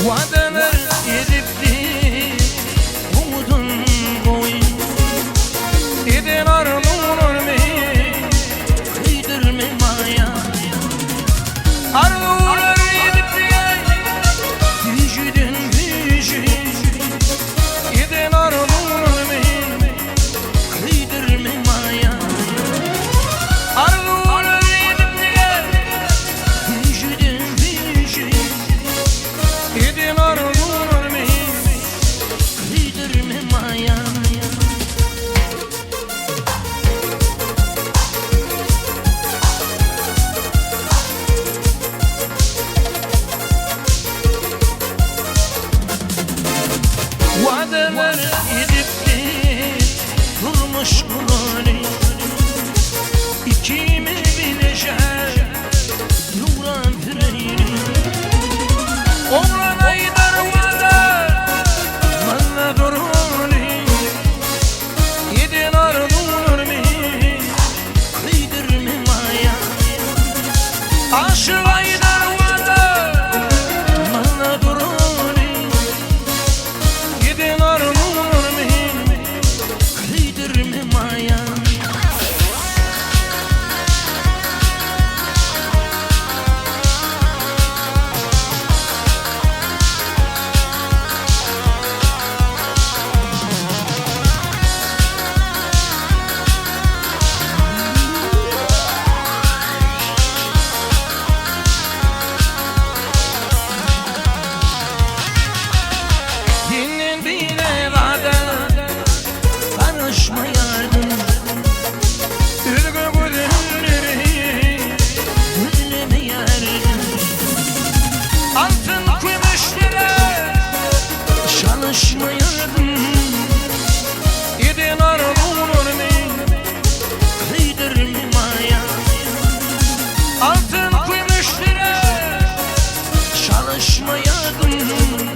Vadeler edipti umudun boyu Gidin arzular mı kıydırma maya Arzular edipti vücudun gücü Gidin arzular mı kıydırma maya Arzular edipti vücudun gücü Gidin arzular mı kıydırma maya Vadeler edipti durmuş kulağını İkimiz bilecek duran freyni Oğlan aydar valla durani Gidin arzular mı kıydırma maya Aşık aydar valla durani Gidin arzular mı kıydırma maya Dinlen bile vada karışmayardın Ülgü bu dünleri öllemeyerdin Altın gümüşlere çalışmayardın Gidin arzular mı kıydırma maya Altın gümüşlere çalışmayardın